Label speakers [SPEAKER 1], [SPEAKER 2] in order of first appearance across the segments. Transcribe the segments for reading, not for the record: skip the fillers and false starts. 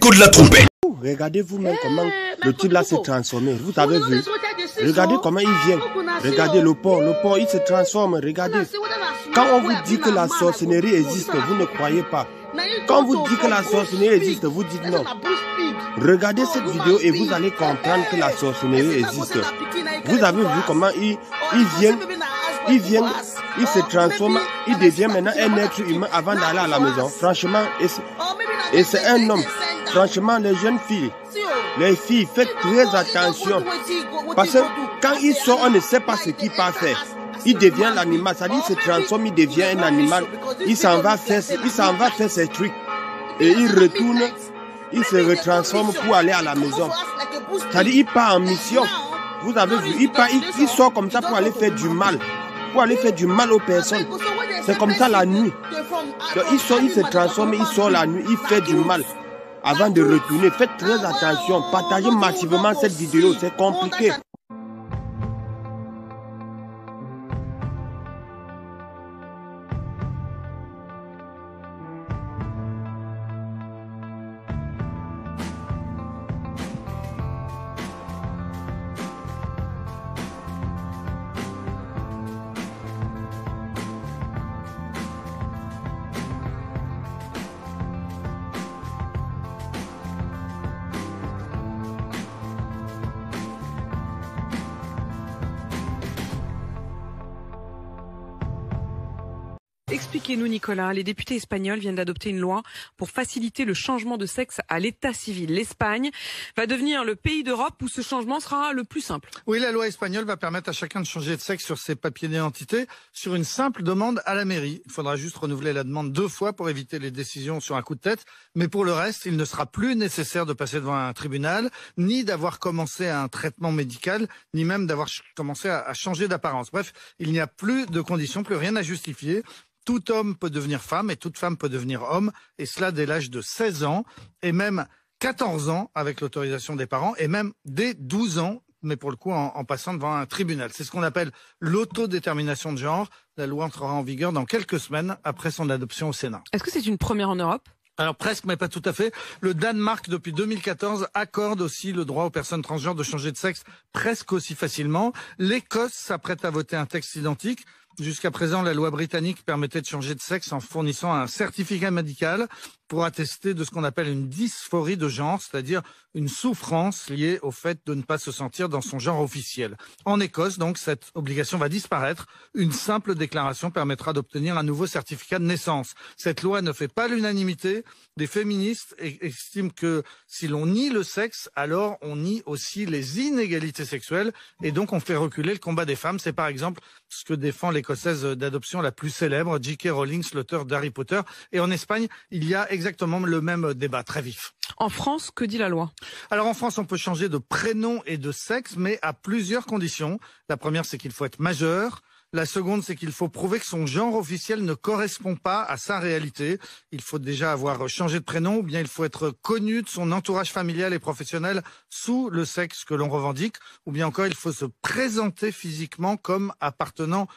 [SPEAKER 1] l'écho de la trompette.
[SPEAKER 2] Regardez vous-même comment le type là s'est transformé. Vous avez vu? Regardez comment il vient. Regardez le port, il se transforme. Regardez. Quand on vous dit que la sorcellerie existe, vous ne croyez pas. Quand on vous dit que la sorcellerie existe, vous dites non. Regardez cette vidéo et vous allez comprendre que la sorcellerie existe. Vous avez vu comment il vient, il se transforme, il devient maintenant un être humain avant d'aller à la maison. Franchement, et c'est un homme. Franchement, les jeunes filles, les filles, faites très attention. Parce que quand il sort, on ne sait pas ce qu'il va faire. Il devient l'animal, c'est-à-dire il se transforme, il devient un animal. Il s'en va faire ses trucs. Et il retourne, il se retransforme pour aller à la maison. C'est-à-dire il part en mission. Vous avez vu, il sort comme ça pour aller faire du mal. Pour aller faire du mal aux personnes. C'est comme ça la nuit. Donc, il sort, il se transforme, il sort la nuit, il fait du mal. Avant de retourner, faites très attention. Partagez massivement cette vidéo, c'est compliqué.
[SPEAKER 3] Expliquez-nous, Nicolas. Les députés espagnols viennent d'adopter une loi pour faciliter le changement de sexe à l'état civil. L'Espagne va devenir le pays d'Europe où ce changement sera le plus simple.
[SPEAKER 4] Oui, la loi espagnole va permettre à chacun de changer de sexe sur ses papiers d'identité sur une simple demande à la mairie. Il faudra juste renouveler la demande 2 fois pour éviter les décisions sur un coup de tête. Mais pour le reste, il ne sera plus nécessaire de passer devant un tribunal, ni d'avoir commencé un traitement médical, ni même d'avoir commencé à changer d'apparence. Bref, il n'y a plus de conditions, plus rien à justifier. Tout homme peut devenir femme et toute femme peut devenir homme, et cela dès l'âge de 16 ans, et même 14 ans avec l'autorisation des parents, et même dès 12 ans, mais pour le coup en passant devant un tribunal. C'est ce qu'on appelle l'autodétermination de genre. La loi entrera en vigueur dans quelques semaines après son adoption au Sénat.
[SPEAKER 3] Est-ce que c'est une première en Europe ?
[SPEAKER 4] Alors presque, mais pas tout à fait. Le Danemark, depuis 2014, accorde aussi le droit aux personnes transgenres de changer de sexe presque aussi facilement. L'Écosse s'apprête à voter un texte identique. Jusqu'à présent, la loi britannique permettait de changer de sexe en fournissant un certificat médical pour attester de ce qu'on appelle une dysphorie de genre, c'est-à-dire une souffrance liée au fait de ne pas se sentir dans son genre officiel. En Écosse, donc, cette obligation va disparaître. Une simple déclaration permettra d'obtenir un nouveau certificat de naissance. Cette loi ne fait pas l'unanimité. Des féministes estiment que si l'on nie le sexe, alors on nie aussi les inégalités sexuelles et donc on fait reculer le combat des femmes. C'est par exemple ce que défend l'Écossaise d'adoption la plus célèbre, J.K. Rowling, l'auteur d'Harry Potter. Et en Espagne, il y a exactement le même débat très vif.
[SPEAKER 3] En France, que dit la loi ?
[SPEAKER 4] Alors en France, on peut changer de prénom et de sexe, mais à plusieurs conditions. La première, c'est qu'il faut être majeur. La seconde, c'est qu'il faut prouver que son genre officiel ne correspond pas à sa réalité. Il faut déjà avoir changé de prénom, ou bien il faut être connu de son entourage familial et professionnel sous le sexe que l'on revendique, ou bien encore il faut se présenter physiquement comme appartenant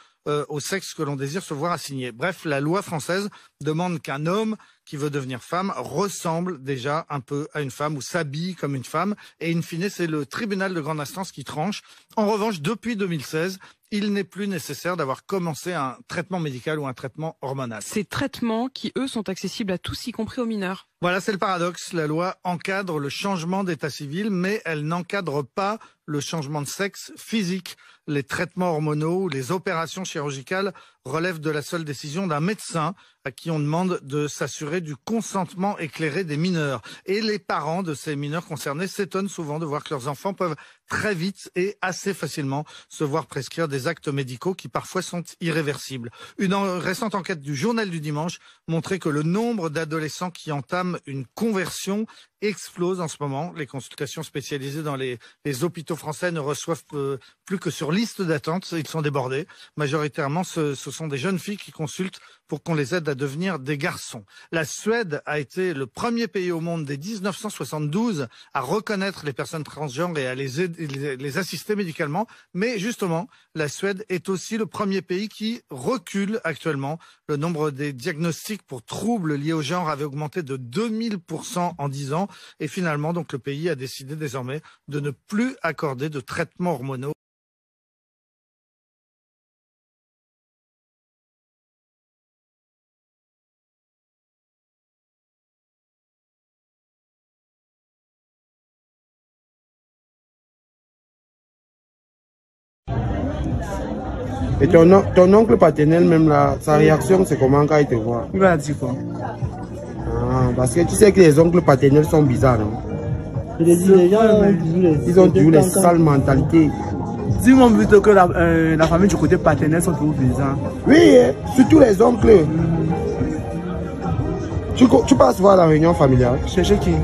[SPEAKER 4] au sexe que l'on désire se voir assigner. Bref, la loi française demande qu'un homme qui veut devenir femme ressemble déjà un peu à une femme ou s'habille comme une femme. Et in fine, c'est le tribunal de grande instance qui tranche. En revanche, depuis 2016, il n'est plus nécessaire d'avoir commencé un traitement médical ou un traitement hormonal.
[SPEAKER 3] Ces traitements qui, eux, sont accessibles à tous, y compris aux mineurs.
[SPEAKER 4] Voilà, c'est le paradoxe. La loi encadre le changement d'état civil, mais elle n'encadre pas le changement de sexe physique. Les traitements hormonaux ou les opérations chirurgicales relèvent de la seule décision d'un médecin à qui on demande de s'assurer du consentement éclairé des mineurs. Et les parents de ces mineurs concernés s'étonnent souvent de voir que leurs enfants peuvent très vite et assez facilement se voir prescrire des actes médicaux qui parfois sont irréversibles. Une récente enquête du Journal du Dimanche montrait que le nombre d'adolescents qui entament une conversion explose en ce moment. Les consultations spécialisées dans les hôpitaux français ne reçoivent plus que sur liste d'attente. Ils sont débordés. Majoritairement, ce sont des jeunes filles qui consultent pour qu'on les aide à devenir des garçons. La Suède a été le premier pays au monde dès 1972 à reconnaître les personnes transgenres et à les assister médicalement. Mais justement, la Suède est aussi le premier pays qui recule actuellement. Le nombre des diagnostics pour troubles liés au genre avait augmenté de 2000% en 10 ans. traitements. Et finalement, donc, le pays a décidé désormais de ne plus accorder de traitements hormonaux.
[SPEAKER 1] Et ton oncle paternel, même là, sa réaction, c'est comment quand il te voit?
[SPEAKER 5] Il va dire quoi?
[SPEAKER 1] Ah, parce que tu sais que les oncles paternels sont bizarres, non? Ils ont toujours les sales mentalités.
[SPEAKER 5] Dis-moi plutôt que la famille du côté paternel sont toujours bizarres.
[SPEAKER 1] Oui, surtout les oncles. Tu passes voir la réunion familiale?
[SPEAKER 5] Cherchez qui?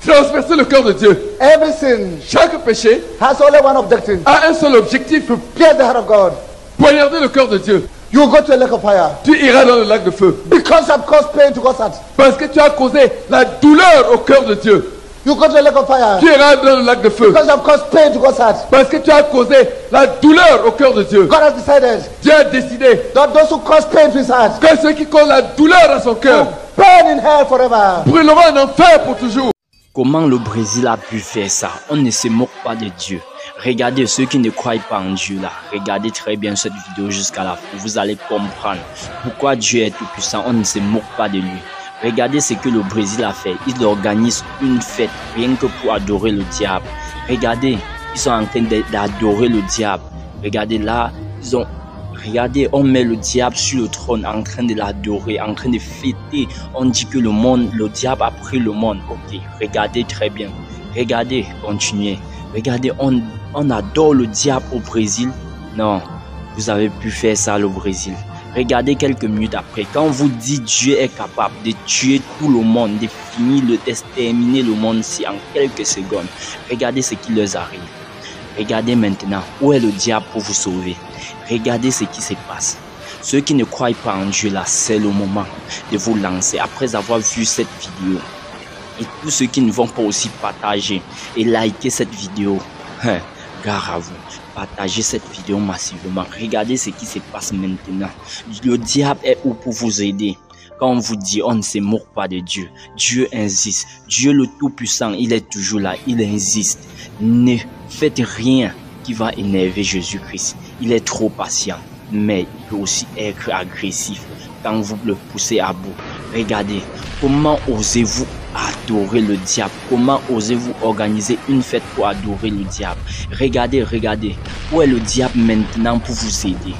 [SPEAKER 6] Transpercer le cœur de Dieu.
[SPEAKER 7] Every sin
[SPEAKER 6] Chaque péché
[SPEAKER 7] has only one objective.
[SPEAKER 6] a un seul objectif.
[SPEAKER 7] Pierce the heart of God.
[SPEAKER 6] Poignarder le cœur de Dieu.
[SPEAKER 7] You go to a lake of fire.
[SPEAKER 6] Tu iras dans le lac de feu.
[SPEAKER 7] Because I've caused pain to God's heart.
[SPEAKER 6] Parce que tu as causé la douleur au cœur de Dieu.
[SPEAKER 7] You go to a lake of fire.
[SPEAKER 6] Tu iras dans le lac de feu.
[SPEAKER 7] Because I've caused pain to God's heart.
[SPEAKER 6] Parce que tu as causé la douleur au cœur de Dieu.
[SPEAKER 7] God has decided
[SPEAKER 6] Dieu a décidé
[SPEAKER 7] that those who cause pain to his heart
[SPEAKER 6] que ceux qui causent la douleur à son cœur
[SPEAKER 7] burn in hell forever.
[SPEAKER 6] brûleront en enfer pour toujours.
[SPEAKER 8] Comment le Brésil a pu faire ça? On ne se moque pas de Dieu. Regardez ceux qui ne croient pas en Dieu là. Regardez très bien cette vidéo jusqu'à la fin. Vous allez comprendre pourquoi Dieu est tout puissant. On ne se moque pas de lui. Regardez ce que le Brésil a fait. Ils organisent une fête rien que pour adorer le diable. Regardez, ils sont en train d'adorer le diable. Regardez là, regardez, on met le diable sur le trône en train de l'adorer, en train de fêter. On dit que le diable a pris le monde. Ok, regardez très bien. Regardez, continuez. Regardez, on adore le diable au Brésil. Non, vous avez pu faire ça au Brésil. Regardez quelques minutes après, quand on vous dit Dieu est capable de tuer tout le monde, de finir, d'exterminer le monde en quelques secondes. Regardez ce qui leur arrive. Regardez maintenant, où est le diable pour vous sauver? Regardez ce qui se passe. Ceux qui ne croient pas en Dieu là, c'est le moment de vous lancer après avoir vu cette vidéo. Et tous ceux qui ne vont pas aussi partager et liker cette vidéo, gare à vous, partagez cette vidéo massivement. Regardez ce qui se passe maintenant. Le diable est où pour vous aider? Quand on vous dit on ne se moque pas de Dieu, Dieu insiste. Dieu le Tout-Puissant, il est toujours là, il insiste. Ne faites rien qui va énerver Jésus-Christ. Il est trop patient, mais il peut aussi être agressif quand vous le poussez à bout. Regardez, comment osez-vous adorer le diable? Comment osez-vous organiser une fête pour adorer le diable? Regardez, où est le diable maintenant pour vous aider?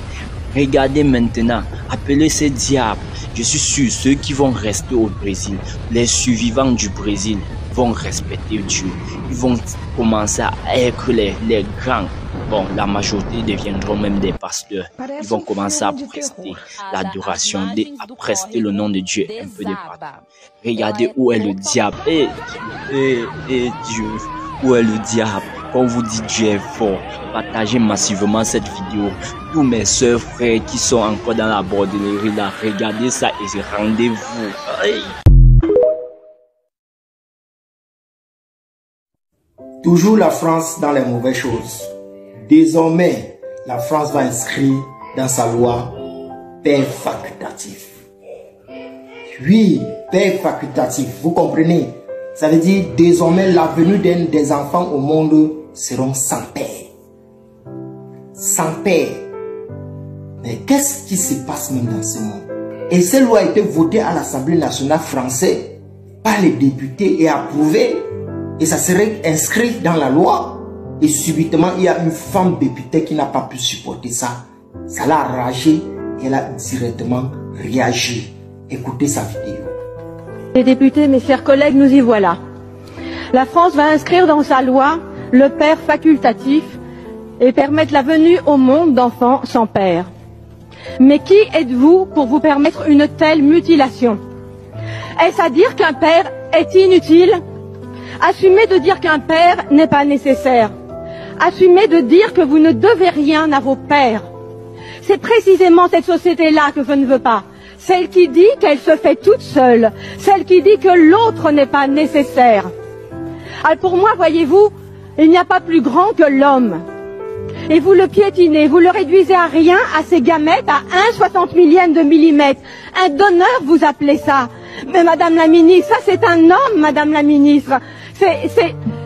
[SPEAKER 8] Regardez maintenant, appelez ces diables. Je suis sûr, ceux qui vont rester au Brésil, les survivants du Brésil, vont respecter Dieu. Ils vont commencer à être les grands. Bon, la majorité deviendront même des pasteurs. Ils vont commencer à prester l'adoration, à prester le nom de Dieu un peu de partout. Regardez où est le diable. Dieu, où est le diable? Quand on vous dit Dieu est fort, partagez massivement cette vidéo. Tous mes soeurs, frères qui sont encore dans la bordellerie là, regardez ça et rendez-vous. Aïe.
[SPEAKER 9] Toujours la France dans les mauvaises choses. Désormais, la France va inscrire dans sa loi père facultatif. Oui, père facultatif, vous comprenez? Ça veut dire désormais la venue des enfants au monde seront sans père. Sans père. Mais qu'est-ce qui se passe même dans ce monde? Et cette loi a été votée à l'Assemblée nationale française par les députés et approuvée. Et ça serait inscrit dans la loi. Et subitement, il y a une femme députée qui n'a pas pu supporter ça. Ça l'a enragée et elle a directement réagi. Écoutez sa vidéo.
[SPEAKER 10] Les députés, mes chers collègues, nous y voilà. La France va inscrire dans sa loi le père facultatif et permettre la venue au monde d'enfants sans père. Mais qui êtes-vous pour vous permettre une telle mutilation? Est-ce à dire qu'un père est inutile? Assumez de dire qu'un père n'est pas nécessaire. Assumez de dire que vous ne devez rien à vos pères. C'est précisément cette société-là que je ne veux pas. Celle qui dit qu'elle se fait toute seule. Celle qui dit que l'autre n'est pas nécessaire. Alors pour moi, voyez-vous, il n'y a pas plus grand que l'homme. Et vous le piétinez, vous le réduisez à rien, à ses gamètes, à 1/60 millième de millimètre. Un donneur, vous appelez ça. Mais Madame la Ministre, ça c'est un homme, Madame la Ministre.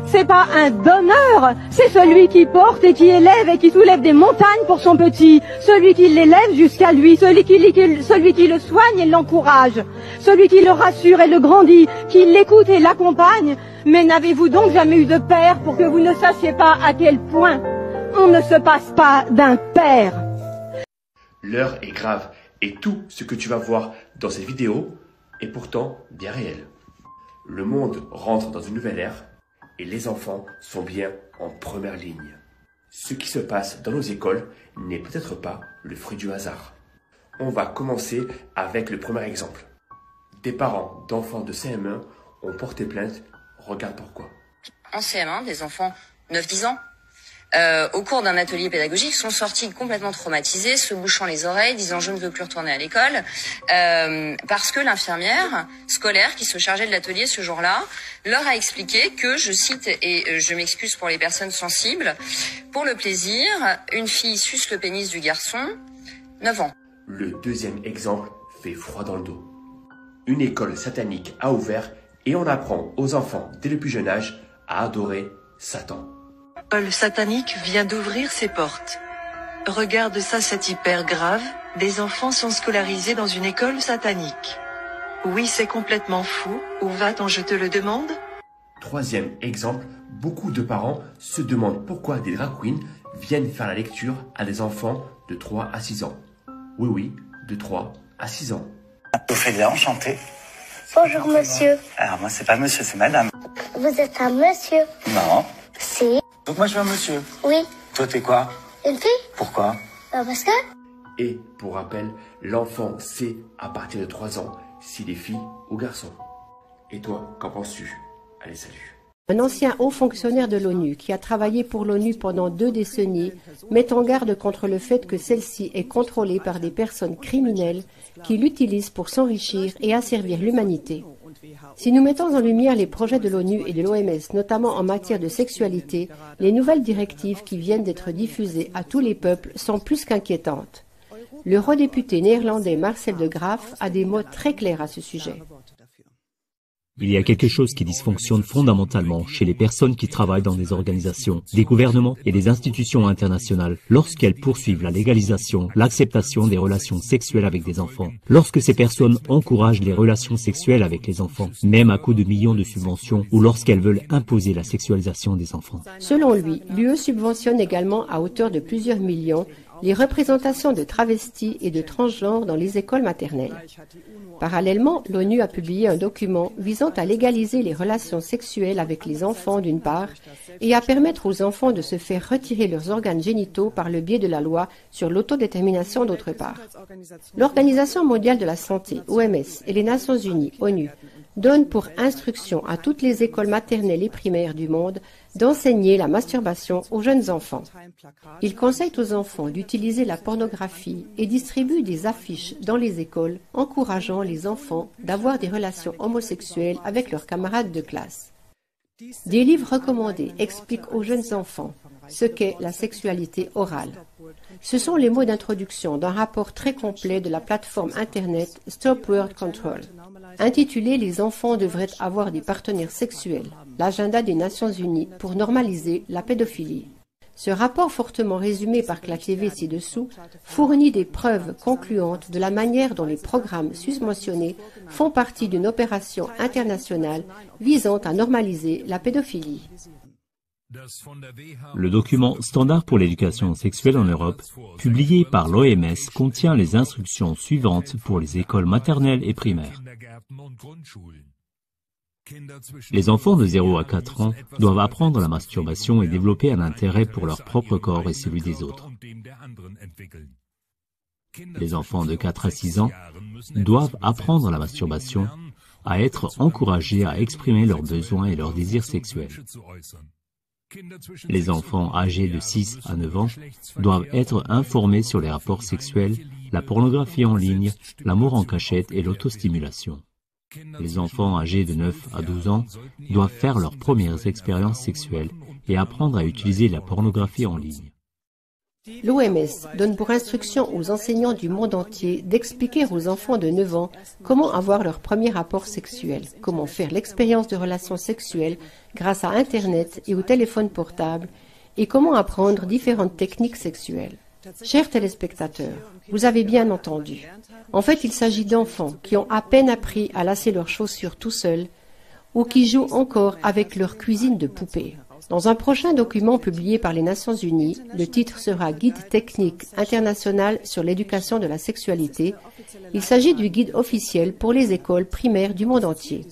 [SPEAKER 10] C'est pas un donneur, c'est celui qui porte et qui élève et qui soulève des montagnes pour son petit. Celui qui l'élève jusqu'à lui, celui qui le soigne et l'encourage. Celui qui le rassure et le grandit, qui l'écoute et l'accompagne. Mais n'avez-vous donc jamais eu de père pour que vous ne sachiez pas à quel point on ne se passe pas d'un père?
[SPEAKER 2] L'heure est grave et tout ce que tu vas voir dans cette vidéo est pourtant bien réel. Le monde rentre dans une nouvelle ère et les enfants sont bien en première ligne. Ce qui se passe dans nos écoles n'est peut-être pas le fruit du hasard. On va commencer avec le premier exemple. Des parents d'enfants de CM1 ont porté plainte. Regarde pourquoi.
[SPEAKER 11] En CM1, des enfants 9-10 ans, au cours d'un atelier pédagogique, sont sortis complètement traumatisés, se bouchant les oreilles, disant « je ne veux plus retourner à l'école », parce que l'infirmière scolaire qui se chargeait de l'atelier ce jour-là leur a expliqué que, je cite, et je m'excuse pour les personnes sensibles, « pour le plaisir, une fille suce le pénis du garçon, 9 ans ».
[SPEAKER 2] Le deuxième exemple fait froid dans le dos. Une école satanique a ouvert et on apprend aux enfants dès le plus jeune âge à adorer Satan.
[SPEAKER 12] L'école satanique vient d'ouvrir ses portes. Regarde ça, c'est hyper grave. Des enfants sont scolarisés dans une école satanique. Oui, c'est complètement fou. Où va-t-on, je te le demande?
[SPEAKER 2] Troisième exemple, beaucoup de parents se demandent pourquoi des drag queens viennent faire la lecture à des enfants de 3 à 6 ans. Oui, de 3 à 6 ans.
[SPEAKER 13] Ophélia, enchanté.
[SPEAKER 14] Bonjour monsieur.
[SPEAKER 13] Alors moi c'est pas monsieur, c'est madame.
[SPEAKER 14] Vous êtes un monsieur?
[SPEAKER 13] Non.
[SPEAKER 14] Si.
[SPEAKER 13] Donc moi je suis un monsieur.
[SPEAKER 14] Oui.
[SPEAKER 13] Toi t'es quoi?
[SPEAKER 14] Une fille?
[SPEAKER 13] Pourquoi?
[SPEAKER 14] Parce que...
[SPEAKER 2] Et pour rappel, l'enfant sait à partir de 3 ans s'il est fille ou garçon. Et toi, qu'en penses-tu? Allez, salut.
[SPEAKER 15] Un ancien haut fonctionnaire de l'ONU qui a travaillé pour l'ONU pendant 2 décennies met en garde contre le fait que celle-ci est contrôlée par des personnes criminelles qui l'utilisent pour s'enrichir et asservir l'humanité. Si nous mettons en lumière les projets de l'ONU et de l'OMS, notamment en matière de sexualité, les nouvelles directives qui viennent d'être diffusées à tous les peuples sont plus qu'inquiétantes. L'eurodéputé néerlandais Marcel de Graaf a des mots très clairs à ce sujet.
[SPEAKER 16] Il y a quelque chose qui dysfonctionne fondamentalement chez les personnes qui travaillent dans des organisations, des gouvernements et des institutions internationales lorsqu'elles poursuivent la légalisation, l'acceptation des relations sexuelles avec des enfants. Lorsque ces personnes encouragent les relations sexuelles avec les enfants, même à coût de millions de subventions, ou lorsqu'elles veulent imposer la sexualisation des enfants.
[SPEAKER 15] Selon lui, l'UE subventionne également à hauteur de plusieurs millions les représentations de travestis et de transgenres dans les écoles maternelles. Parallèlement, l'ONU a publié un document visant à légaliser les relations sexuelles avec les enfants d'une part et à permettre aux enfants de se faire retirer leurs organes génitaux par le biais de la loi sur l'autodétermination d'autre part. L'Organisation mondiale de la santé, OMS, et les Nations unies, ONU, donnent pour instruction à toutes les écoles maternelles et primaires du monde d'enseigner la masturbation aux jeunes enfants. Ils conseillent aux enfants d'utiliser la pornographie et distribuent des affiches dans les écoles encourageant les enfants d'avoir des relations homosexuelles avec leurs camarades de classe. Des livres recommandés expliquent aux jeunes enfants ce qu'est la sexualité orale. Ce sont les mots d'introduction d'un rapport très complet de la plateforme Internet Stop Word Control, intitulé « Les enfants devraient avoir des partenaires sexuels, l'agenda des Nations Unies pour normaliser la pédophilie ». Ce rapport fortement résumé par Claire TV ci-dessous fournit des preuves concluantes de la manière dont les programmes susmentionnés font partie d'une opération internationale visant à normaliser la pédophilie.
[SPEAKER 16] Le document Standard pour l'éducation sexuelle en Europe, publié par l'OMS, contient les instructions suivantes pour les écoles maternelles et primaires. Les enfants de 0 à 4 ans doivent apprendre la masturbation et développer un intérêt pour leur propre corps et celui des autres. Les enfants de 4 à 6 ans doivent apprendre la masturbation, à être encouragés à exprimer leurs besoins et leurs désirs sexuels. Les enfants âgés de 6 à 9 ans doivent être informés sur les rapports sexuels, la pornographie en ligne, l'amour en cachette et l'autostimulation. Les enfants âgés de 9 à 12 ans doivent faire leurs premières expériences sexuelles et apprendre à utiliser la pornographie en ligne.
[SPEAKER 15] L'OMS donne pour instruction aux enseignants du monde entier d'expliquer aux enfants de 9 ans comment avoir leur premier rapport sexuel, comment faire l'expérience de relations sexuelles grâce à Internet et au téléphone portable, et comment apprendre différentes techniques sexuelles. Chers téléspectateurs, vous avez bien entendu. En fait, il s'agit d'enfants qui ont à peine appris à lasser leurs chaussures tout seuls ou qui jouent encore avec leur cuisine de poupée. Dans un prochain document publié par les Nations Unies, le titre sera Guide technique international sur l'éducation de la sexualité. Il s'agit du guide officiel pour les écoles primaires du monde entier.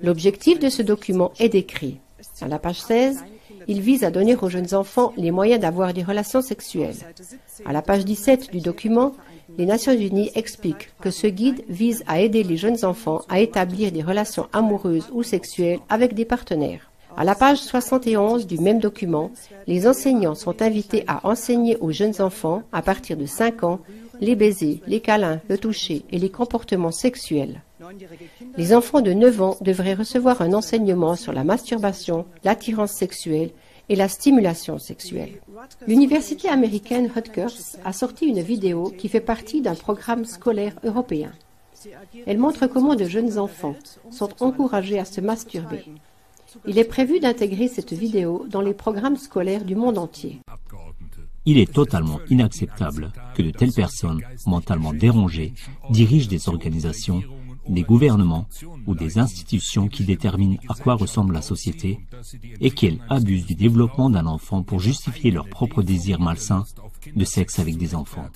[SPEAKER 15] L'objectif de ce document est décrit. À la page 16, il vise à donner aux jeunes enfants les moyens d'avoir des relations sexuelles. À la page 17 du document, les Nations Unies expliquent que ce guide vise à aider les jeunes enfants à établir des relations amoureuses ou sexuelles avec des partenaires. À la page 71 du même document, les enseignants sont invités à enseigner aux jeunes enfants, à partir de 5 ans, les baisers, les câlins, le toucher et les comportements sexuels. Les enfants de 9 ans devraient recevoir un enseignement sur la masturbation, l'attirance sexuelle et la stimulation sexuelle. L'université américaine Rutgers a sorti une vidéo qui fait partie d'un programme scolaire européen. Elle montre comment de jeunes enfants sont encouragés à se masturber. Il est prévu d'intégrer cette vidéo dans les programmes scolaires du monde entier.
[SPEAKER 16] Il est totalement inacceptable que de telles personnes mentalement dérangées dirigent des organisations, des gouvernements ou des institutions qui déterminent à quoi ressemble la société et qu'elles abusent du développement d'un enfant pour justifier leur propre désir malsain de sexe avec des enfants.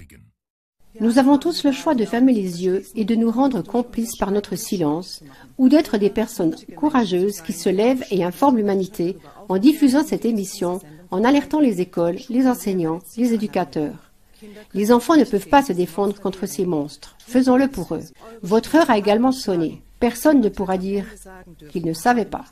[SPEAKER 15] Nous avons tous le choix de fermer les yeux et de nous rendre complices par notre silence ou d'être des personnes courageuses qui se lèvent et informent l'humanité en diffusant cette émission, en alertant les écoles, les enseignants, les éducateurs. Les enfants ne peuvent pas se défendre contre ces monstres. Faisons-le pour eux. Votre heure a également sonné. Personne ne pourra dire qu'il ne savait pas.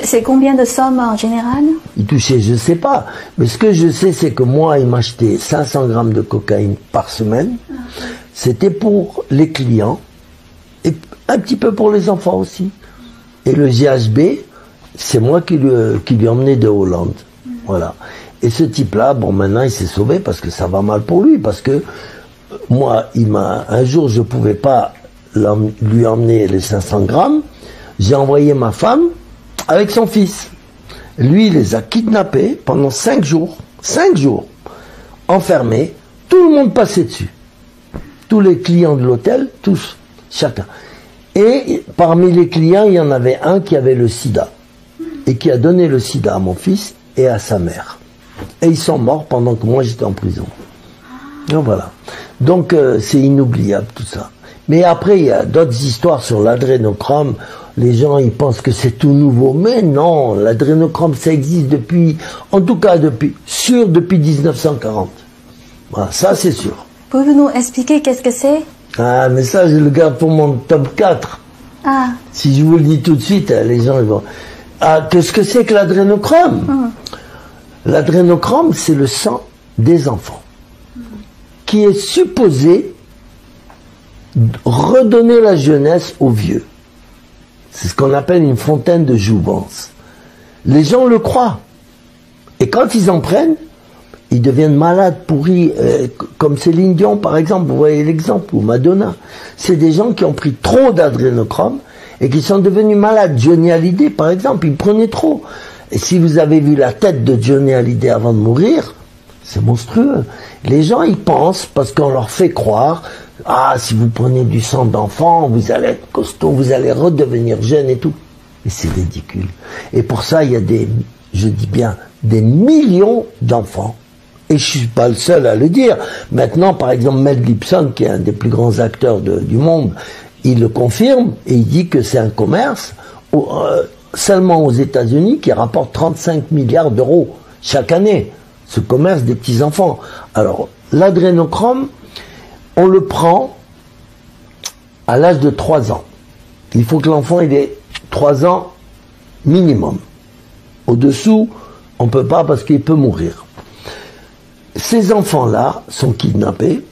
[SPEAKER 17] C'est combien de sommes en général?
[SPEAKER 18] Il touchait, je ne sais pas. Mais ce que je sais, c'est que moi, il m'achetait 500 grammes de cocaïne par semaine. C'était pour les clients et un petit peu pour les enfants aussi. Et le GHB, c'est moi qui lui emmenais de Hollande. Voilà. Et ce type-là, bon, maintenant, il s'est sauvé parce que ça va mal pour lui. Parce que moi, un jour, je ne pouvais pas lui emmener les 500 grammes. J'ai envoyé ma femme avec son fils. Lui, il les a kidnappés pendant 5 jours. 5 jours. Enfermés. Tout le monde passait dessus. Tous les clients de l'hôtel, tous, chacun. Et parmi les clients, il y en avait un qui avait le sida. Et qui a donné le sida à mon fils et à sa mère. Et ils sont morts pendant que moi j'étais en prison. Donc voilà. Donc c'est inoubliable tout ça. Mais après, il y a d'autres histoires sur l'adrénochrome. Les gens, ils pensent que c'est tout nouveau. Mais non, l'adrénochrome, ça existe depuis, en tout cas depuis 1940. Voilà, ça c'est sûr.
[SPEAKER 17] Pouvez-vous nous expliquer qu'est-ce que c'est?
[SPEAKER 18] Ah, mais ça, je le garde pour mon top 4.
[SPEAKER 17] Ah.
[SPEAKER 18] Si je vous le dis tout de suite, les gens ils vont... Ah, qu'est-ce que c'est que l'adrénochrome? L'adrénochrome, c'est le sang des enfants qui est supposé redonner la jeunesse aux vieux. C'est ce qu'on appelle une fontaine de jouvence. Les gens le croient. Et quand ils en prennent, ils deviennent malades, pourris, comme Céline Dion par exemple, vous voyez l'exemple, ou Madonna. C'est des gens qui ont pris trop d'adrénochrome et qui sont devenus malades. Johnny Hallyday par exemple, il prenait trop. Et si vous avez vu la tête de Johnny Hallyday avant de mourir, c'est monstrueux. Les gens ils pensent, parce qu'on leur fait croire, ah si vous prenez du sang d'enfant, vous allez être costaud, vous allez redevenir jeune et tout. Et c'est ridicule. Et pour ça il y a je dis bien, des millions d'enfants. Et je suis pas le seul à le dire. Maintenant, par exemple, Mel Gibson, qui est un des plus grands acteurs du monde, il le confirme et il dit que c'est un commerce seulement aux États-Unis qui rapporte 35 milliards d'euros chaque année, ce commerce des petits-enfants. Alors, l'adrénochrome, on le prend à l'âge de 3 ans. Il faut que l'enfant ait 3 ans minimum. Au-dessous, on ne peut pas parce qu'il peut mourir. Ces enfants-là sont kidnappés,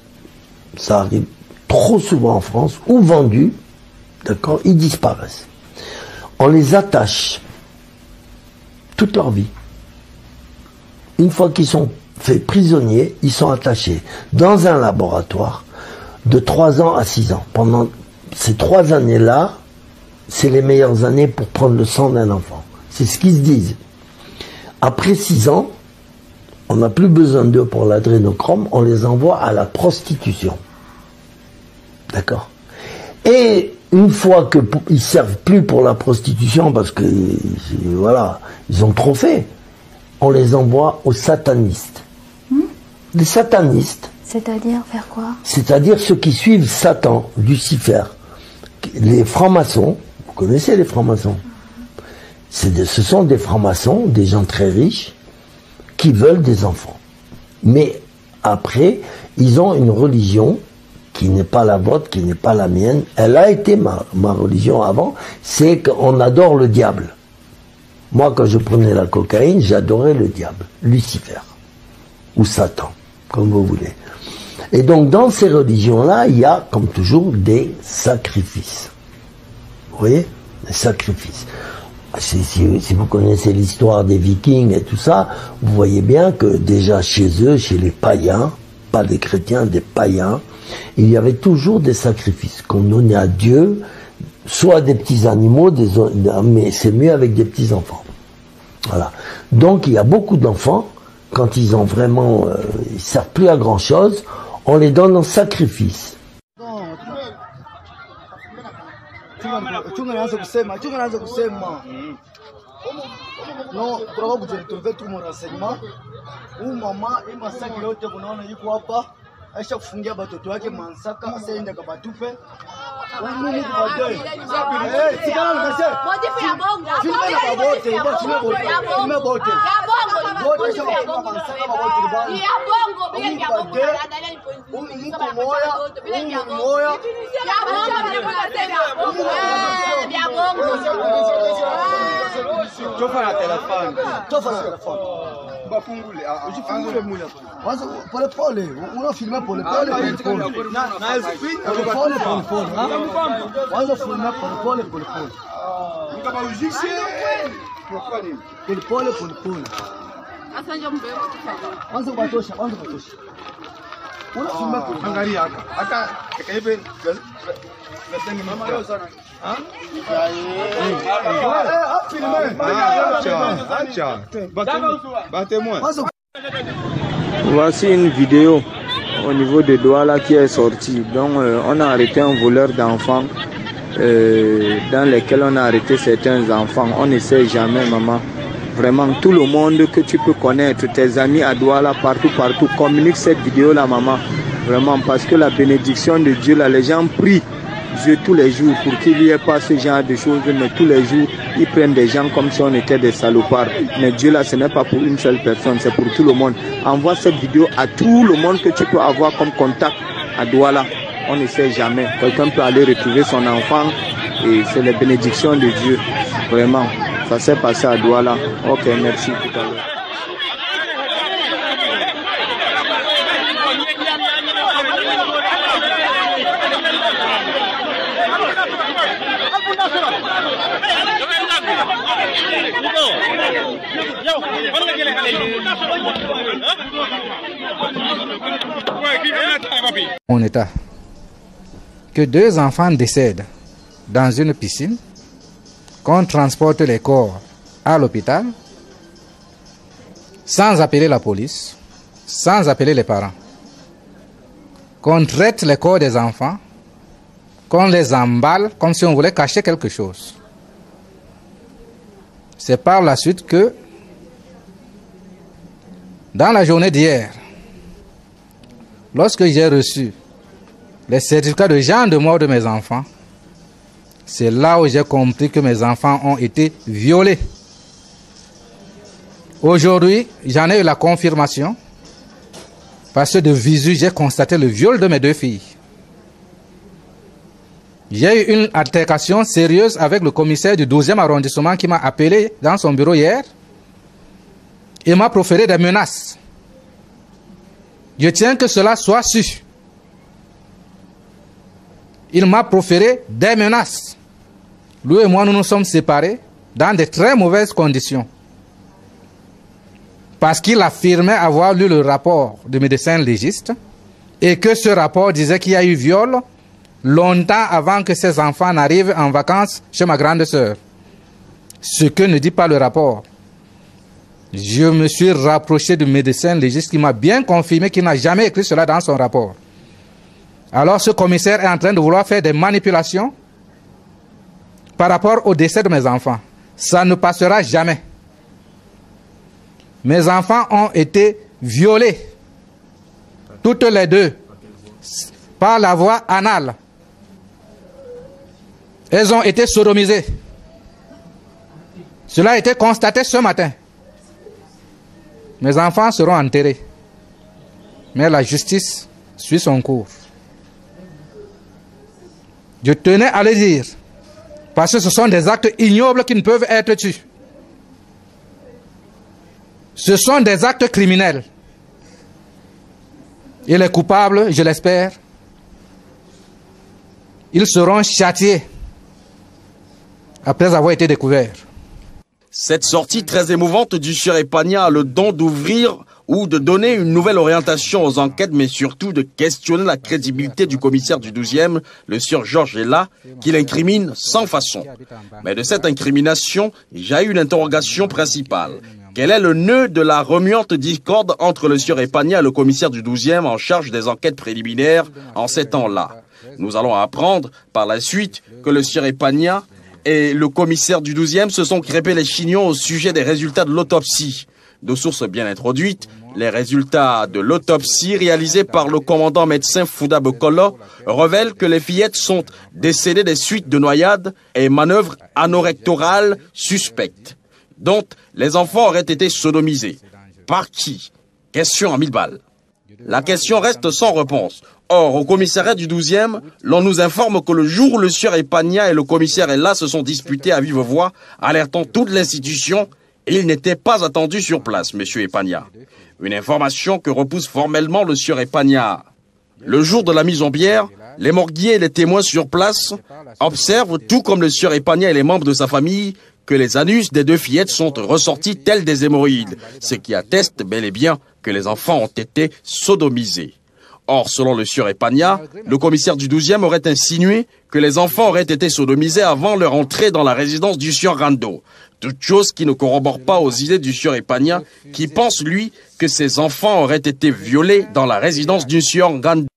[SPEAKER 18] ça arrive trop souvent en France, ou vendus, d'accord, ils disparaissent. On les attache toute leur vie. Une fois qu'ils sont faits prisonniers, ils sont attachés dans un laboratoire de 3 ans à 6 ans. Pendant ces 3 années-là, c'est les meilleures années pour prendre le sang d'un enfant. C'est ce qu'ils se disent. Après 6 ans, on n'a plus besoin d'eux pour l'adrénochrome, on les envoie à la prostitution. D'accord? Et une fois qu'ils servent plus pour la prostitution, parce que, voilà, ils ont trop fait, on les envoie aux satanistes. Les satanistes.
[SPEAKER 17] C'est-à-dire faire quoi?
[SPEAKER 18] C'est-à-dire ceux qui suivent Satan, Lucifer. Les francs-maçons, vous connaissez les francs-maçons? Ce sont des francs-maçons, des gens très riches, qui veulent des enfants. Mais après, ils ont une religion qui n'est pas la vôtre, qui n'est pas la mienne. Elle a été ma religion avant, c'est qu'on adore le diable. Moi, quand je prenais la cocaïne, j'adorais le diable, Lucifer, ou Satan, comme vous voulez. Et donc, dans ces religions-là, il y a, comme toujours, des sacrifices. Vous voyez? Des sacrifices. Si vous connaissez l'histoire des Vikings et tout ça, vous voyez bien que déjà chez eux, chez les païens, pas des chrétiens, des païens, il y avait toujours des sacrifices qu'on donnait à Dieu, soit des petits animaux, mais c'est mieux avec des petits enfants. Voilà. Donc il y a beaucoup d'enfants, quand ils ont vraiment, ils servent plus à grand chose, on les donne en sacrifice.
[SPEAKER 7] Non, tunataka kujitoa tu mwanasema. Huyu mama ima saki yote kunaona yuko hapa. Aisha kufungia watoto wake Mansaka, asaende kabatupe. Mungu kubadai. Sikana nikasema. Modifi ya bongo. Filme na babote, iba filme bote. Filme bote. Ya bongo, bote ya bongo. Mansaka babote bana. Ya bongo, bila ya bongo. Mungu moya, Mungu moya. Ya bongo, ya bongo. Tofa na telefone. Tofa na telefone. Bafungule. Ujifungule mule hapa. Waza pole pole. Unafilma pole pole. Na speed pole pole pole. Waza filma pole pole pole. Kama ujishe. Pole pole pole pole. Asante mbele. Waza batosha, waza batosha. Unafilma pole. Angalia hapa. Hata kaibe
[SPEAKER 19] Voici une vidéo au niveau de Douala qui est sortie. Donc on a arrêté un voleur d'enfants dans lequel on a arrêté certains enfants. On ne sait jamais, maman. Vraiment, tout le monde que tu peux connaître, tes amis à Douala, partout, communique cette vidéo là, maman. Vraiment, parce que la bénédiction de Dieu là, les gens prient Dieu tous les jours pour qu'il n'y ait pas ce genre de choses, mais tous les jours, ils prennent des gens comme si on était des salopards. Mais Dieu là, ce n'est pas pour une seule personne, c'est pour tout le monde. Envoie cette vidéo à tout le monde que tu peux avoir comme contact à Douala. On ne sait jamais. Quelqu'un peut aller retrouver son enfant et c'est la bénédiction de Dieu. Vraiment, ça s'est passé à Douala. Ok, merci tout à l'heure.
[SPEAKER 20] Mon état, que 2 enfants décèdent dans une piscine, qu'on transporte les corps à l'hôpital, sans appeler la police, sans appeler les parents, qu'on traite les corps des enfants, qu'on les emballe comme si on voulait cacher quelque chose. C'est par la suite que, dans la journée d'hier, lorsque j'ai reçu les certificats de genre de mort de mes enfants, C'est là où j'ai compris que mes enfants ont été violés. Aujourd'hui, j'en ai eu la confirmation. Parce que de visu, j'ai constaté le viol de mes 2 filles. J'ai eu une altercation sérieuse avec le commissaire du 12e arrondissement qui m'a appelé dans son bureau hier et m'a proféré des menaces. Je tiens que cela soit su. Il m'a proféré des menaces. Lui et moi, nous nous sommes séparés dans de très mauvaises conditions. Parce qu'il affirmait avoir lu le rapport du médecin légiste et que ce rapport disait qu'il y a eu viol longtemps avant que ses enfants n'arrivent en vacances chez ma grande sœur. Ce que ne dit pas le rapport. Je me suis rapproché du médecin légiste qui m'a bien confirmé qu'il n'a jamais écrit cela dans son rapport. Alors ce commissaire est en train de vouloir faire des manipulations par rapport au décès de mes enfants. Ça ne passera jamais. Mes enfants ont été violés, toutes les 2, par la voie anale. Elles ont été sodomisées. Cela a été constaté ce matin. Mes enfants seront enterrés. Mais la justice suit son cours. Je tenais à le dire, parce que ce sont des actes ignobles qui ne peuvent être tus. Ce sont des actes criminels. Et les coupables, je l'espère, ils seront châtiés après avoir été découverts.
[SPEAKER 21] Cette sortie très émouvante du sieur Epania a le don d'ouvrir ou de donner une nouvelle orientation aux enquêtes, mais surtout de questionner la crédibilité du commissaire du 12e, le sieur Georges Ella, qui l'incrimine sans façon. Mais de cette incrimination, j'ai eu une interrogation principale. Quel est le nœud de la remuante discorde entre le sieur Epania et le commissaire du 12e en charge des enquêtes préliminaires en ces temps-là? Nous allons apprendre par la suite que le sieur Epania et le commissaire du 12e se sont crêpés les chignons au sujet des résultats de l'autopsie. De sources bien introduites, les résultats de l'autopsie réalisés par le commandant médecin Fouda Bokolo révèlent que les fillettes sont décédées des suites de noyades et manœuvres anorectorales suspectes, dont les enfants auraient été sodomisés. Par qui? Question à 1000 balles. La question reste sans réponse. Or, au commissariat du 12e, l'on nous informe que le jour où le sieur Epania et le commissaire Ella se sont disputés à vive voix, alertant toute l'institution, il n'était pas attendu sur place, monsieur Epania. Une information que repousse formellement le sieur Epania. Le jour de la mise en bière, les morguiers et les témoins sur place observent, tout comme le sieur Epania et les membres de sa famille, que les anus des 2 fillettes sont ressortis tels des hémorroïdes, ce qui atteste bel et bien que les enfants ont été sodomisés. Or, selon le sieur Epania, le commissaire du 12e aurait insinué que les enfants auraient été sodomisés avant leur entrée dans la résidence du sieur Rando. Toute chose qui ne corrobore pas aux idées du sieur Epania, qui pense, lui, que ces enfants auraient été violés dans la résidence du sieur Rando.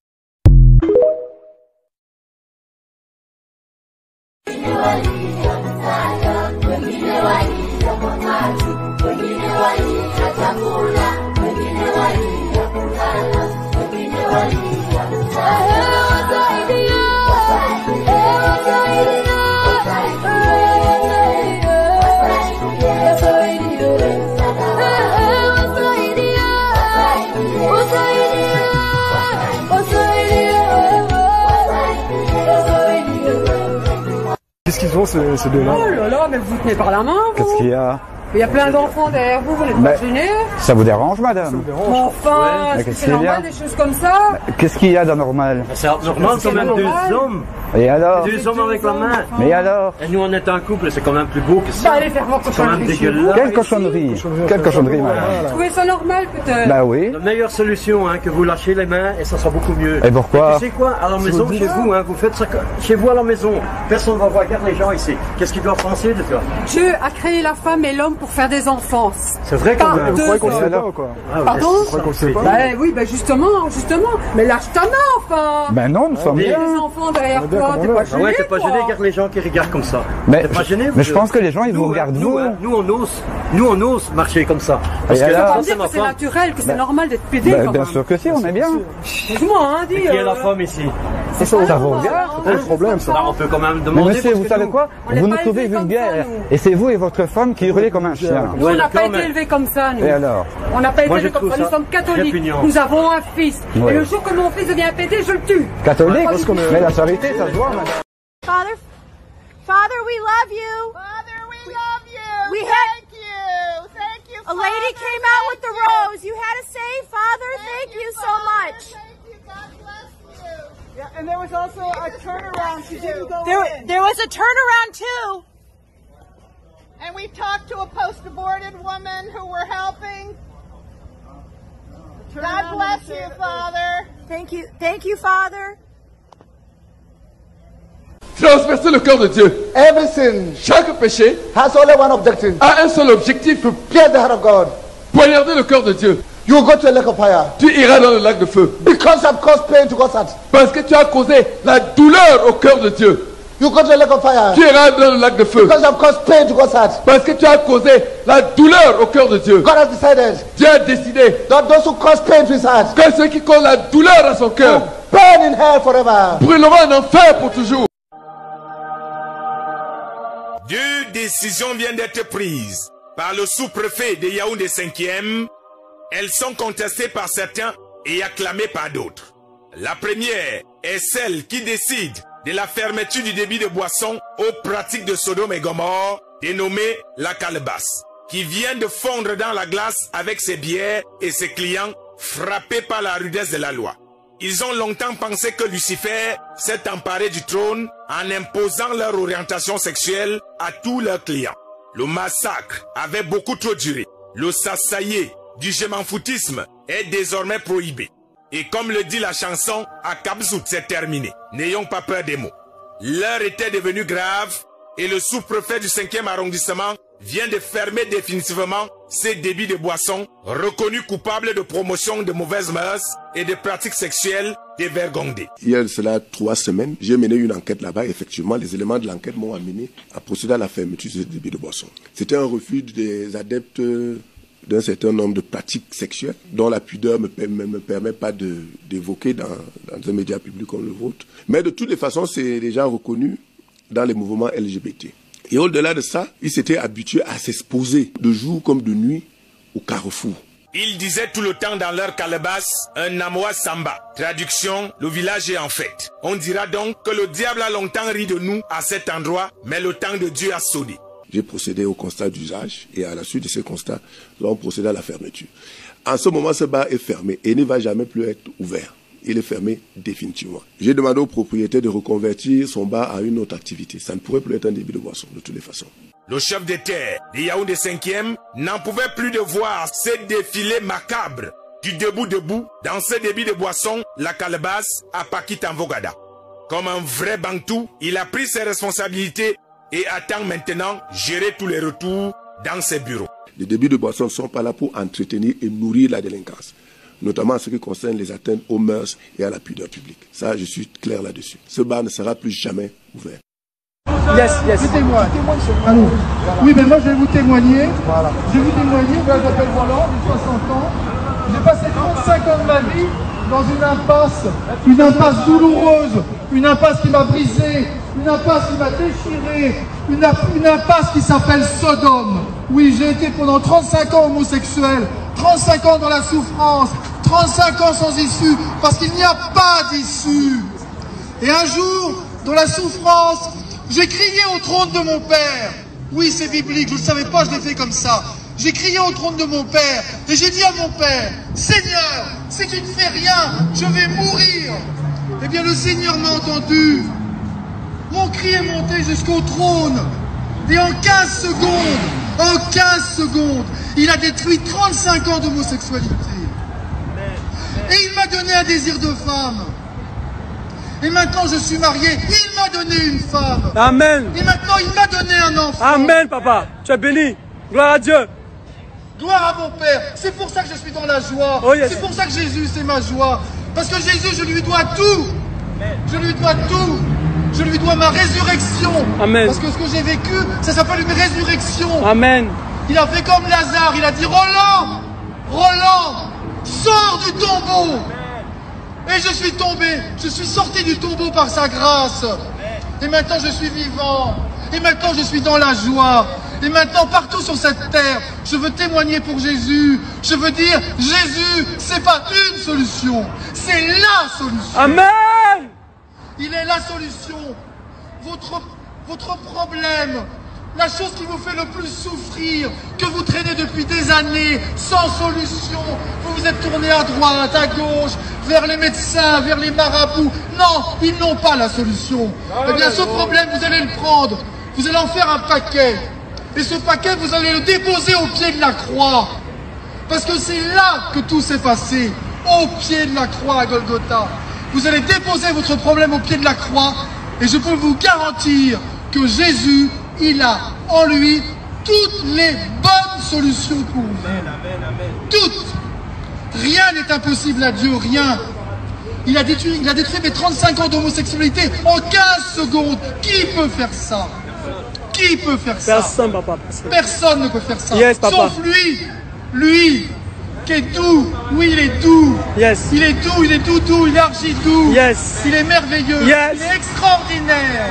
[SPEAKER 22] Qu'est-ce qu'ils ont ces 2-là?
[SPEAKER 3] Oh là là, mais vous tenez par la main, vous.
[SPEAKER 22] Qu'est-ce qu'il y a?
[SPEAKER 3] Il y a plein d'enfants derrière vous, vous n'êtes pas gênés?
[SPEAKER 22] Ça vous dérange, madame?
[SPEAKER 3] Ça me dérange. Enfin, est-ce que c'est normal des choses comme ça?
[SPEAKER 22] Qu'est-ce qu'il y a d'anormal?
[SPEAKER 23] C'est normal quand même 2 hommes.
[SPEAKER 22] Et alors?
[SPEAKER 23] 2 hommes avec la main.
[SPEAKER 22] Mais alors?
[SPEAKER 23] Et nous on est un couple, c'est quand même plus beau que ça.
[SPEAKER 3] Bah, allez faire votre cochonnerie.
[SPEAKER 22] Quelle cochonnerie? Quelle cochonnerie, madame?
[SPEAKER 3] Vous trouvez ça normal peut-être?
[SPEAKER 22] Bah oui.
[SPEAKER 23] La meilleure solution, hein, que vous lâchez les mains et ça sera beaucoup mieux.
[SPEAKER 22] Et pourquoi?
[SPEAKER 23] Tu sais quoi? À la maison, chez vous, hein, vous faites ça chez vous à la maison. Personne ne va voir, regarde les gens ici. Qu'est-ce qu'ils doivent penser de toi?
[SPEAKER 3] Dieu a créé la femme et l'homme
[SPEAKER 1] pour faire des enfants.
[SPEAKER 23] C'est vrai quand même.
[SPEAKER 1] Vous croyez qu'on
[SPEAKER 23] sait
[SPEAKER 1] pas,
[SPEAKER 23] quoi?
[SPEAKER 1] Pardon?
[SPEAKER 23] Vous croyez qu'on sait pas?
[SPEAKER 1] Oui, justement. Mais lâche ta main, enfin.
[SPEAKER 22] Ben non, nous sommes bien.
[SPEAKER 1] Des enfants derrière toi, t'es pas gêné.
[SPEAKER 23] Ouais, t'es pas gêné, regarde les gens qui regardent comme ça.
[SPEAKER 22] Mais,
[SPEAKER 23] t'es pas gêné,
[SPEAKER 22] mais je pense que les gens, ils vous regardent vous.
[SPEAKER 23] Nous, on ose marcher comme ça. Parce que
[SPEAKER 1] ça
[SPEAKER 23] là,
[SPEAKER 1] veut dire que c'est naturel, que c'est normal d'être pédé.
[SPEAKER 22] Bien sûr que si, on est bien.
[SPEAKER 1] Excuse-moi, hein, dis.
[SPEAKER 23] Qui est la femme ici?
[SPEAKER 22] Ça vous regarde.
[SPEAKER 23] C'est pas le problème, ça. On peut quand même demander.
[SPEAKER 22] Mais monsieur, vous savez quoi? Vous nous trouvez vulgaire. Et c'est vous et votre femme qui hurlez comme un chien.
[SPEAKER 1] Nous, on n'a pas été élevés comme ça, nous.
[SPEAKER 22] Et alors?
[SPEAKER 1] On n'a pas été élevés comme ça. Nous sommes catholiques. Nous avons un fils. Et le jour que mon fils devient pédé, je le tue.
[SPEAKER 22] Catholique? Mais la charité, ça se voit, madame.
[SPEAKER 4] Father, we love you. Father, we love you. Thank you. A lady came out with the rose. You had to say, Father, thank you so much.
[SPEAKER 5] Thank you. God bless you. Yeah, and there was also a turnaround. She didn't go in.
[SPEAKER 4] There was a turnaround too.
[SPEAKER 5] And we talked to a post-aborted woman who we're helping. God bless you, Father.
[SPEAKER 4] Thank you. Thank you, Father.
[SPEAKER 6] Transpercer le cœur de Dieu.
[SPEAKER 9] Every sin
[SPEAKER 6] Chaque péché
[SPEAKER 9] has only one objective.
[SPEAKER 6] a un seul objectif.
[SPEAKER 9] Pierce the heart of God.
[SPEAKER 6] Poignarder le cœur de Dieu.
[SPEAKER 9] You go to a lake of fire.
[SPEAKER 6] Tu iras dans le lac de feu.
[SPEAKER 9] Because you have caused pain to God's heart.
[SPEAKER 6] Parce que tu as causé la douleur au cœur de Dieu.
[SPEAKER 9] You go to a lake of fire.
[SPEAKER 6] Tu iras dans le lac de feu.
[SPEAKER 9] Because you have caused pain to God's heart.
[SPEAKER 6] Parce que tu as causé la douleur au cœur de Dieu.
[SPEAKER 9] God has decided.
[SPEAKER 6] Dieu a décidé
[SPEAKER 9] that those who cause pain to his heart,
[SPEAKER 6] que ceux qui causent la douleur à son cœur,
[SPEAKER 9] burn in hell forever.
[SPEAKER 6] Brûleront en enfer pour toujours.
[SPEAKER 24] Deux décisions viennent d'être prises par le sous-préfet de Yaoundé 5e. Elles sont contestées par certains et acclamées par d'autres. La première est celle qui décide de la fermeture du débit de boissons aux pratiques de Sodome et Gomorrhe, dénommée la calebasse, qui vient de fondre dans la glace avec ses bières et ses clients frappés par la rudesse de la loi. Ils ont longtemps pensé que Lucifer s'est emparé du trône en imposant leur orientation sexuelle à tous leurs clients. Le massacre avait beaucoup trop duré. Le sassaillé du je m'en foutisme est désormais prohibé. Et comme le dit la chanson, à Kabzout, c'est terminé. N'ayons pas peur des mots. L'heure était devenue grave et le sous-préfet du 5e arrondissement vient de fermer définitivement ces débits de boissons reconnus coupables de promotion de mauvaises mœurs et de pratiques sexuelles dévergondées.
[SPEAKER 25] Il y a cela 3 semaines, j'ai mené une enquête là-bas. Effectivement, les éléments de l'enquête m'ont amené à procéder à la fermeture de ces débits de boissons. C'était un refus des adeptes d'un certain nombre de pratiques sexuelles dont la pudeur ne me permet pas d'évoquer dans un média public comme le vôtre. Mais de toutes les façons, c'est déjà reconnu dans les mouvements LGBT. Et au-delà de ça, ils s'étaient habitués à s'exposer de jour comme de nuit au carrefour.
[SPEAKER 24] Ils disaient tout le temps dans leur calebasse un amoa samba. Traduction, le village est en fête. On dira donc que le diable a longtemps ri de nous à cet endroit, mais le temps de Dieu a sonné.
[SPEAKER 25] J'ai procédé au constat d'usage et à la suite de ce constat, là on procède à la fermeture. En ce moment, ce bar est fermé et ne va jamais plus être ouvert. Il est fermé définitivement. J'ai demandé au propriétaire de reconvertir son bar à une autre activité. Ça ne pourrait plus être un débit de boisson, de toutes les façons.
[SPEAKER 24] Le chef de terre de Yaoundé 5e n'en pouvait plus de voir ces défilés macabres du debout dans ce débit de boisson, la calebasse à Pakitanvogada. Comme un vrai bantou, il a pris ses responsabilités et attend maintenant gérer tous les retours dans ses bureaux.
[SPEAKER 25] Les débits de boisson ne sont pas là pour entretenir et nourrir la délinquance, notamment en ce qui concerne les atteintes aux mœurs et à la pudeur publique. Ça, je suis clair là-dessus. Ce bar ne sera plus jamais ouvert.
[SPEAKER 26] Yes. Je témoigne. Oui, mais moi je vais vous témoigner. Voilà. Je vais vous témoigner, je m'appelle Roland, j'ai 60 ans. J'ai passé 35 ans de ma vie dans une impasse douloureuse, une impasse qui m'a brisé, une impasse qui m'a déchiré, une impasse qui s'appelle Sodome. Oui, j'ai été pendant 35 ans homosexuel, 35 ans dans la souffrance, 35 ans sans issue, parce qu'il n'y a pas d'issue. Et un jour, dans la souffrance, j'ai crié au trône de mon Père. Oui, c'est biblique, je ne le savais pas, je l'ai fait comme ça. J'ai crié au trône de mon Père et j'ai dit à mon Père, Seigneur, si tu ne fais rien, je vais mourir. Eh bien, le Seigneur m'a entendu. Mon cri est monté jusqu'au trône. Et en 15 secondes, il a détruit 35 ans d'homosexualité. Et il m'a donné un désir de femme. Et maintenant je suis marié, il m'a donné une femme.
[SPEAKER 23] Amen.
[SPEAKER 26] Et maintenant il m'a donné un enfant.
[SPEAKER 23] Amen, papa. Tu es béni.
[SPEAKER 26] Gloire à Dieu. Gloire à mon Père. C'est pour ça que je suis dans la joie. Oh, yes. C'est pour ça que Jésus, c'est ma joie. Parce que Jésus, je lui dois tout. Je lui dois tout. Je lui dois ma résurrection. Amen. Parce que ce que j'ai vécu, ça s'appelle une résurrection. Amen. Il a fait comme Lazare. Il a dit, Roland, Roland, sors du tombeau. Et je suis tombé. Je suis sorti du tombeau par sa grâce. Et maintenant, je suis vivant. Et maintenant, je suis dans la joie. Et maintenant, partout sur cette terre, je veux témoigner pour Jésus. Je veux dire, Jésus, c'est pas une solution, c'est la solution. Amen. Il est la solution. Votre problème, la chose qui vous fait le plus souffrir, que vous traînez depuis des années, sans solution. Vous vous êtes tourné à droite, à gauche, vers les médecins, vers les marabouts. Non, ils n'ont pas la solution. Eh bien, ce problème, vous allez le prendre. Vous allez en faire un paquet. Et ce paquet, vous allez le déposer au pied de la croix. Parce que c'est là que tout s'est passé. Au pied de la croix à Golgotha. Vous allez déposer votre problème au pied de la croix. Et je peux vous garantir que Jésus, il a en lui toutes les bonnes solutions pour vous. Toutes. Rien n'est impossible à Dieu, rien. Il a détruit mes 35 ans d'homosexualité en 15 secondes. Qui peut faire ça? Qui peut faire ça? Personne, papa. Personne ne peut faire ça. Yes, papa. Sauf lui. Lui, qui est doux. Oui, il est doux. Yes. Il est doux, il est doux, il est archi doux. Yes. Il est merveilleux. Yes. Il est extraordinaire.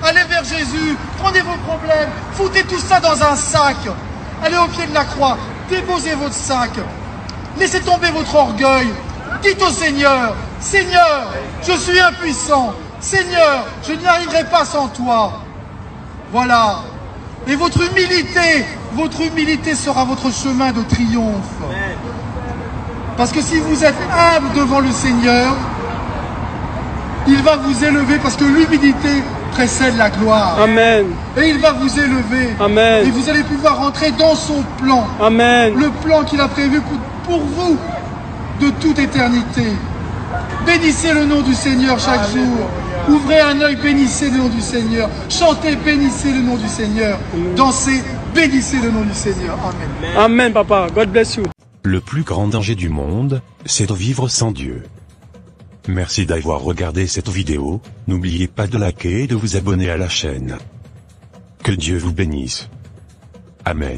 [SPEAKER 26] Allez vers Jésus. Prenez vos problèmes. Foutez tout ça dans un sac. Allez au pied de la croix. Déposez votre sac. Laissez tomber votre orgueil. Dites au Seigneur, Seigneur, je suis impuissant. Seigneur, je n'y arriverai pas sans toi. Voilà. Et votre humilité sera votre chemin de triomphe. Parce que si vous êtes humble devant le Seigneur, il va vous élever parce que l'humilité précède la gloire. Amen. Et il va vous élever. Amen. Et vous allez pouvoir rentrer dans son plan. Amen. Le plan qu'il a prévu pour vous de toute éternité. Bénissez le nom du Seigneur chaque jour. Ouvrez un œil, bénissez le nom du Seigneur. Chantez, bénissez le nom du Seigneur. Dansez, bénissez le nom du Seigneur. Amen. Amen, papa. God bless you.
[SPEAKER 8] Le plus grand danger du monde, c'est de vivre sans Dieu. Merci d'avoir regardé cette vidéo. N'oubliez pas de liker et de vous abonner à la chaîne. Que Dieu vous bénisse. Amen.